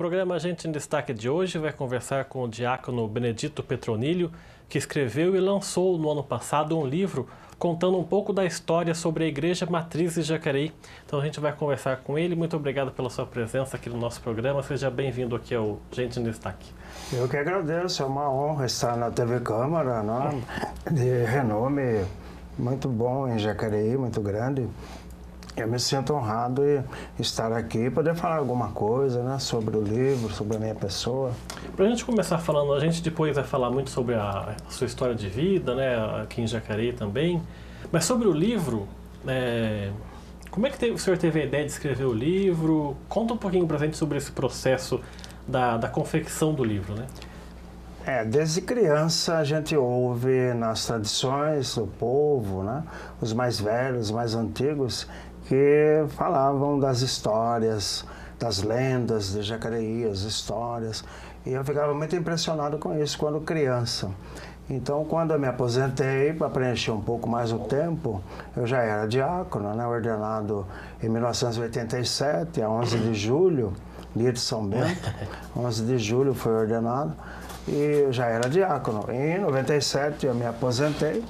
programa Gente em Destaque de hoje vai conversar com o diácono Benedito Petronilho, que escreveu e lançou no ano passado um livro contando um pouco da história sobre a Igreja Matriz de Jacareí. Então a gente vai conversar com ele. Muito obrigado pela sua presença aqui no nosso programa. Seja bem-vindo aqui ao Gente em Destaque. Eu que agradeço, é uma honra estar na TV Câmara, né? De renome muito bom em Jacareí, muito grande. Eu me sinto honrado em estar aqui e poder falar alguma coisa, né, sobre o livro, sobre a minha pessoa. Para a gente começar falando, a gente depois vai falar muito sobre a sua história de vida, né, aqui em Jacareí também. Mas sobre o livro, como é que o senhor teve a ideia de escrever o livro? Conta um pouquinho para a gente sobre esse processo da confecção do livro, né? Desde criança a gente ouve nas tradições do povo, né, os mais velhos, os mais antigos, que falavam das histórias, das lendas de Jacareí, as histórias. E eu ficava muito impressionado com isso quando criança. Então, quando eu me aposentei, para preencher um pouco mais o tempo, eu já era diácono, né, ordenado em 1987, a 11 de julho, dia de São Bento. 11 de julho foi ordenado e eu já era diácono. Em 97 eu me aposentei.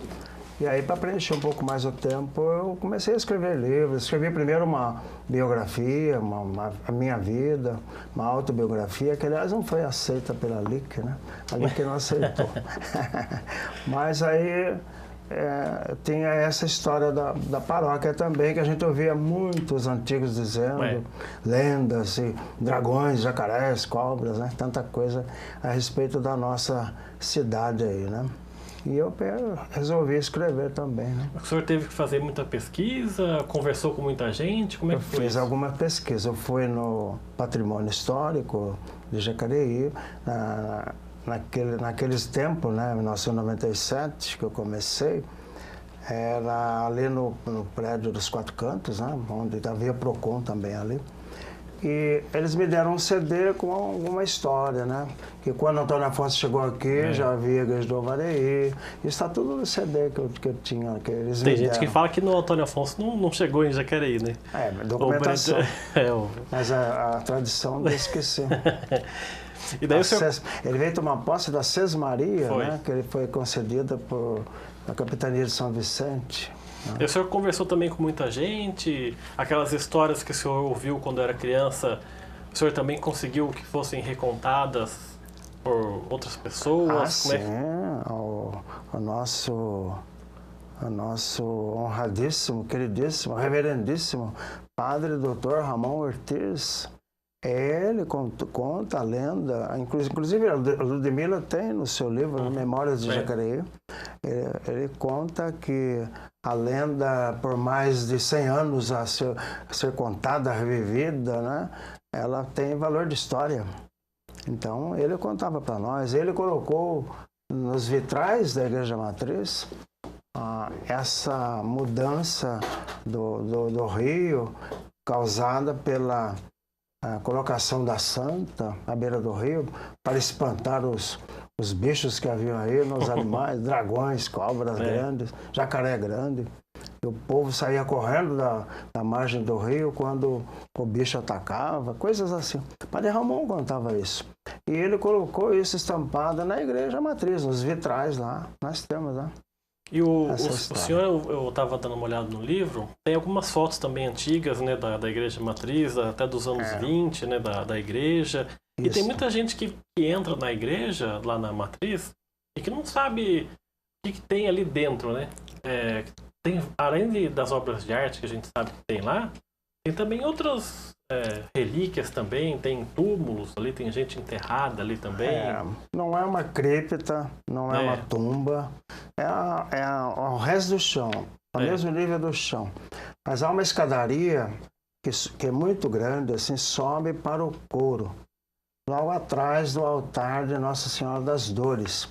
E aí, para preencher um pouco mais o tempo, eu comecei a escrever livros. Escrevi primeiro uma biografia, a minha vida, uma autobiografia, que aliás não foi aceita pela LIC, né? A LIC não aceitou. Mas aí tinha essa história da paróquia também, que a gente ouvia muitos antigos dizendo, lendas, e dragões, jacarés, cobras, né? Tanta coisa a respeito da nossa cidade aí, né? E eu resolvi escrever também, né? O senhor teve que fazer muita pesquisa, conversou com muita gente, como é que foi? Eu fiz alguma pesquisa, eu fui no Patrimônio Histórico de Jacareí, naqueles tempos, né, 1997, que eu comecei, era ali no prédio dos Quatro Cantos, né, onde havia Procon também ali. E eles me deram um CD com alguma história, né? Que quando Antônio Afonso chegou aqui, já havia a Igreja do Alvareí. Isso está tudo no CD que eu tinha, que eles Tem me gente deram. que fala que no Antônio Afonso não chegou em Jacareí, né? Documentação. Mas a tradição diz que sim. E daí Ele veio tomar posse da Sesmaria, né? Que ele foi concedida por a Capitania de São Vicente. E o senhor conversou também com muita gente, aquelas histórias que o senhor ouviu quando era criança, o senhor também conseguiu que fossem recontadas por outras pessoas? Sim, o nosso honradíssimo, queridíssimo, reverendíssimo Padre Dr. Ramon Ortiz, ele conta a lenda, inclusive a Ludmila tem no seu livro, Memórias de Jacareí, ele conta que a lenda, por mais de 100 anos a ser contada, revivida, né, ela tem valor de história. Então, ele contava para nós, ele colocou nos vitrais da Igreja Matriz essa mudança do rio causada pela colocação da Santa à beira do rio para espantar os bichos que haviam aí, nos animais, dragões, cobras grandes, jacaré grande. E o povo saía correndo da margem do rio quando o bicho atacava, coisas assim. Padre Ramon contava isso. E ele colocou isso estampado na Igreja Matriz, nos vitrais lá, nós temos lá. E o senhor, eu estava dando uma olhada no livro, tem algumas fotos também antigas, né, da Igreja Matriz, até dos anos 20, né, da igreja. Isso. E tem muita gente que entra na igreja, lá na Matriz, e que não sabe o que tem ali dentro, né? Tem, além das obras de arte que a gente sabe que tem lá, tem também outras relíquias também, tem túmulos ali, tem gente enterrada ali também. Não é uma cripta, não é uma tumba, é o resto do chão, o mesmo nível do chão. Mas há uma escadaria que é muito grande, assim, sobe para o coro, logo atrás do altar de Nossa Senhora das Dores.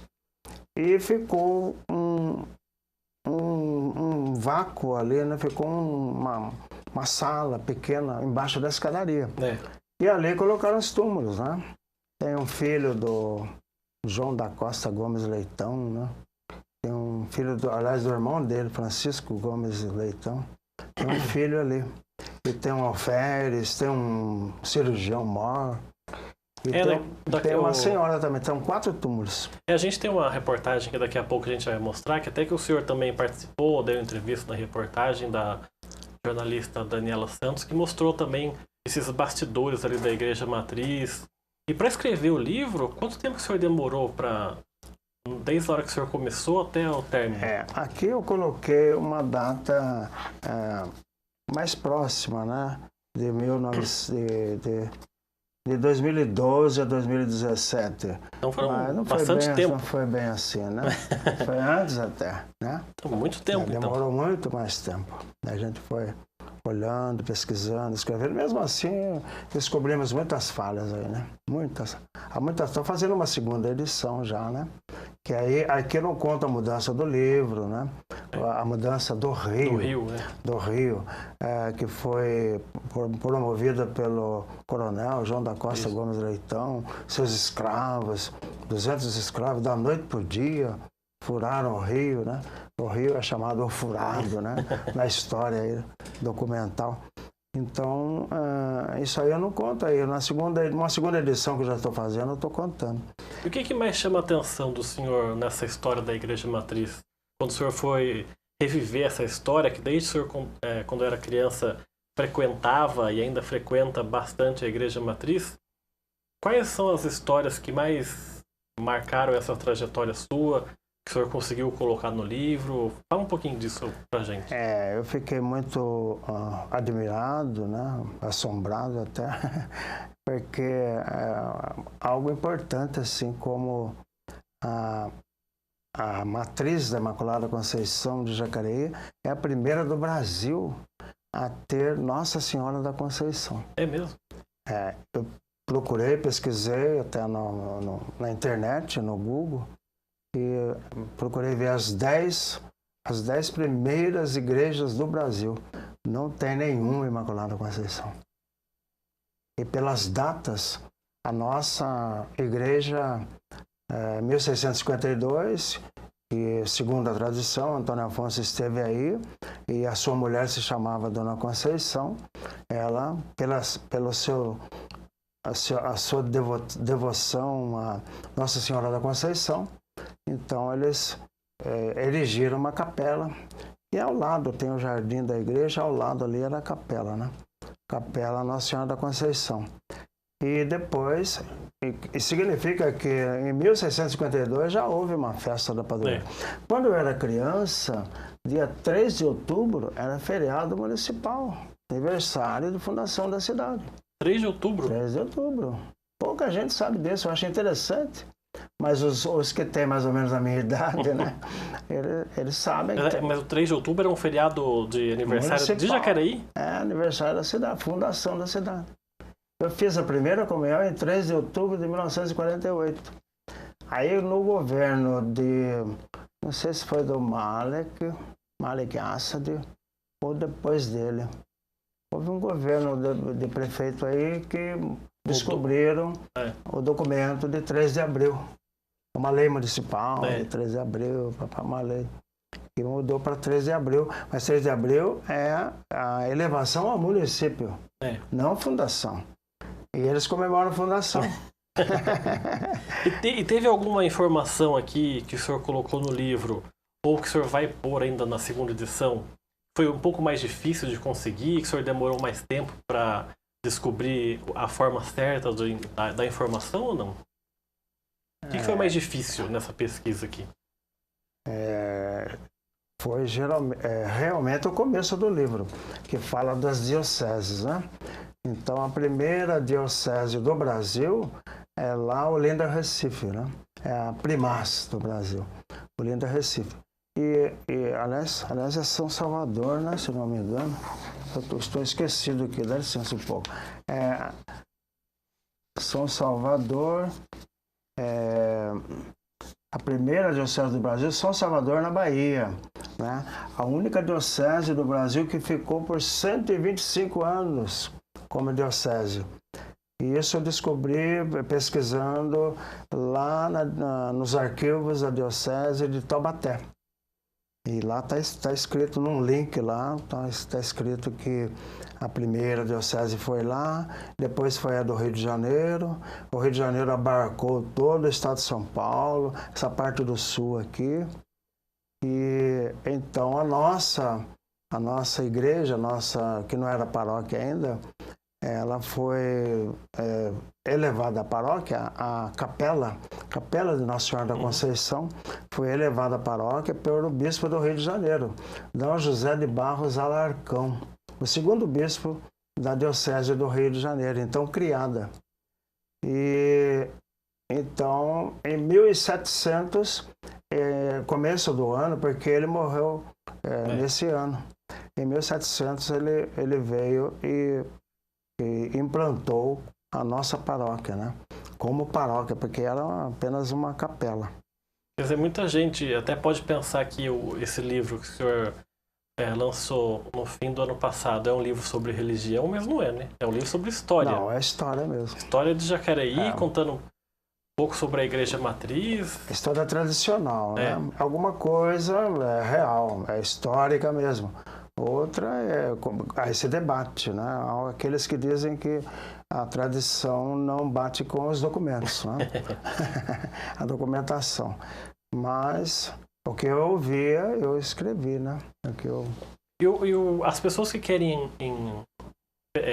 E ficou um vácuo ali, né? Ficou uma sala pequena embaixo da escadaria. E ali colocaram os túmulos, né? Tem um filho do João da Costa Gomes Leitão, né? Tem um filho, aliás, do irmão dele, Francisco Gomes Leitão. Tem um filho ali. E tem um alferes, tem um cirurgião mor. E tem uma senhora também, são 4 túmulos. A gente tem uma reportagem que daqui a pouco a gente vai mostrar, que até que o senhor também participou, deu entrevista na reportagem da jornalista Daniela Santos, que mostrou também esses bastidores ali da Igreja Matriz. E para escrever o livro, quanto tempo que o senhor demorou desde a hora que o senhor começou até o término? Aqui eu coloquei uma data mais próxima, né? De 2012 a 2017. Então foram não bastante tempo. Não foi bem assim, né? Foi antes até, né? Então, muito tempo, demorou muito mais tempo. A gente foi olhando, pesquisando, escrevendo. Mesmo assim, descobrimos muitas falhas aí, né? Muitas. Estou fazendo uma segunda edição já, né? Que aí, aqui não conta a mudança do livro, né? A mudança do rio. Do rio, que foi promovida pelo coronel João da Costa Gomes Leitão, seus escravos, 200 escravos, da noite para o dia, furaram o rio, né? O rio é chamado O Furado, né? Na história aí, documental. Então, isso aí eu não conto aí. Uma segunda edição que eu já estou fazendo, eu estou contando. E o que mais chama a atenção do senhor nessa história da Igreja Matriz? Quando o senhor foi reviver essa história, que desde o senhor, quando era criança, frequentava e ainda frequenta bastante a Igreja Matriz, quais são as histórias que mais marcaram essa trajetória sua, que o senhor conseguiu colocar no livro? Fala um pouquinho disso pra gente. Eu fiquei muito admirado, né? Assombrado até, porque algo importante, assim como a matriz da Imaculada Conceição de Jacareí é a primeira do Brasil a ter Nossa Senhora da Conceição. É mesmo? Eu procurei, pesquisei até na internet, no Google, e procurei ver as 10 primeiras igrejas do Brasil. Não tem nenhuma Imaculada Conceição. E pelas datas, a nossa igreja 1652, e segundo a tradição, Antônio Afonso esteve aí, e a sua mulher se chamava Dona Conceição. Ela, pela sua devoção a Nossa Senhora da Conceição, então eles erigiram uma capela, e ao lado tem o jardim da igreja, ao lado ali era a capela, né? Capela Nossa Senhora da Conceição. E depois, significa que em 1652 já houve uma festa da padroeira. Quando eu era criança, dia 3 de outubro era feriado municipal, aniversário de fundação da cidade. 3 de outubro? 3 de outubro. Pouca gente sabe disso, eu acho interessante. Mas os que têm mais ou menos a minha idade, né? Eles sabem. Mas o 3 de outubro era um feriado de aniversário municipal. De Jacareí? Aniversário da cidade, fundação da cidade. Eu fiz a primeira comunhão em 3 de outubro de 1948. Aí no governo não sei se foi do Malek Assad, ou depois dele. Houve um governo de prefeito aí que descobriram o documento de 3 de abril. Uma lei municipal de 3 de abril, uma lei que mudou para 3 de abril. Mas 3 de abril é a elevação ao município, não fundação. E eles comemoram a fundação. E teve alguma informação aqui que o senhor colocou no livro, ou que o senhor vai pôr ainda na segunda edição, foi um pouco mais difícil de conseguir, que o senhor demorou mais tempo para descobrir a forma certa da informação ou não? O que foi mais difícil nessa pesquisa aqui? Foi realmente o começo do livro, que fala das dioceses, né? Então, a primeira diocese do Brasil é lá Olinda, Recife, né? É a primaz do Brasil, Olinda, Recife. E aliás, é São Salvador, né? Se não me engano. Eu estou esquecido aqui, dá licença um pouco. São Salvador, a primeira diocese do Brasil, São Salvador, na Bahia, né? A única diocese do Brasil que ficou por 125 anos como diocese. E isso eu descobri pesquisando lá nos arquivos da diocese de Taubaté. E lá está escrito num link lá, está escrito que a primeira diocese foi lá, depois foi a do Rio de Janeiro. O Rio de Janeiro abarcou todo o estado de São Paulo, essa parte do sul aqui. E então a nossa igreja, que não era paróquia ainda, ela foi elevada à paróquia, a capela de Nossa Senhora da Conceição, foi elevada à paróquia pelo bispo do Rio de Janeiro, D. José de Barros Alarcão, o segundo bispo da diocese do Rio de Janeiro, então criada. E então, em 1700, começo do ano, porque ele morreu nesse ano, em 1700 ele veio e implantou a nossa paróquia, né? Como paróquia, porque era apenas uma capela. Quer dizer, muita gente até pode pensar que esse livro que o senhor lançou no fim do ano passado é um livro sobre religião, mas não é, né? É um livro sobre história. Não, é história mesmo. História de Jacareí, contando um pouco sobre a igreja matriz. História tradicional, né? Alguma coisa real, é histórica mesmo. Outra aí se debate, né? Há aqueles que dizem que a tradição não bate com os documentos, né? A documentação. Mas o que eu ouvia, eu escrevi, né? As pessoas que querem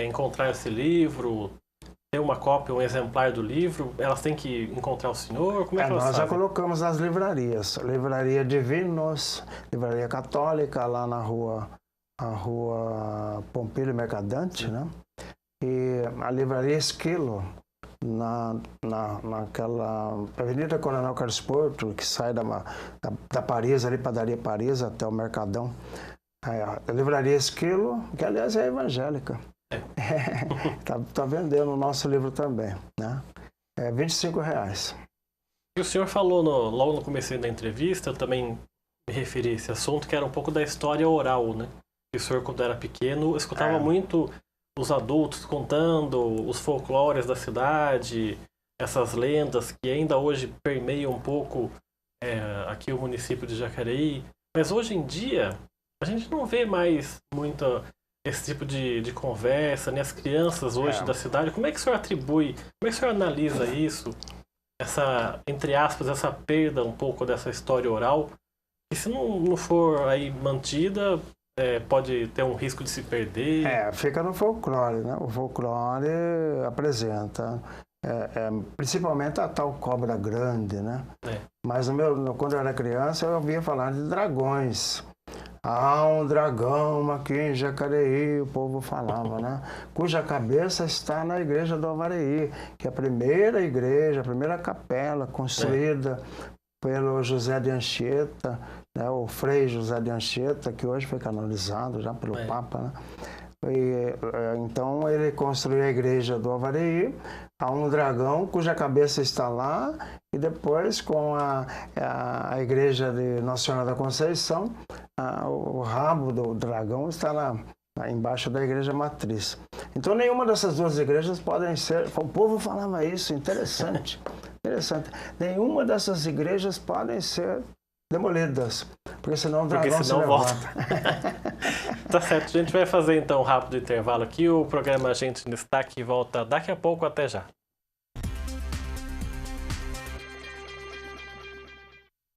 encontrar esse livro, ter uma cópia, um exemplar do livro, elas têm que encontrar o senhor? Como é que elas nós fazem? Já colocamos nas livrarias. Livraria Divinos, Livraria Católica, lá na rua Pompílio Mercadante, né? E a Livraria Esquilo, naquela Avenida Coronel Carlos Porto, que sai da Paris, ali, Padaria Paris, até o Mercadão. A Livraria Esquilo, que aliás é evangélica. Tá vendendo o nosso livro também, né? É R$25. E o senhor falou logo no começo da entrevista, eu também me referi a esse assunto, que era um pouco da história oral, né? O senhor, quando era pequeno, escutava muito os adultos contando os folclores da cidade, essas lendas que ainda hoje permeiam um pouco aqui o município de Jacareí. Mas hoje em dia, a gente não vê mais muito esse tipo de conversa, né? As crianças hoje da cidade. Como é que o senhor atribui, como é que o senhor analisa isso? Essa, entre aspas, essa perda um pouco dessa história oral, que se não for aí mantida, pode ter um risco de se perder. Fica no folclore, né? O folclore apresenta, principalmente a tal cobra grande, né? Mas quando eu era criança, eu ouvia falar de dragões. Há um dragão aqui em Jacareí, o povo falava, né? Cuja cabeça está na igreja do Avareí, que é a primeira igreja, a primeira capela construída pelo José de Anchieta, né? O Frei José de Anchieta, que hoje foi canonizado já pelo Papa, né? Então ele construiu a igreja do Avareí, há um dragão cuja cabeça está lá, e depois com a igreja de Nossa Senhora da Conceição, o rabo do dragão está lá embaixo da igreja matriz. Então nenhuma dessas duas igrejas podem ser, o povo falava isso, interessante, nenhuma dessas igrejas podem ser demolidas, porque senão o dragão se levanta. Tá certo, a gente vai fazer então um rápido intervalo aqui, o programa Gente em Destaque volta daqui a pouco, até já.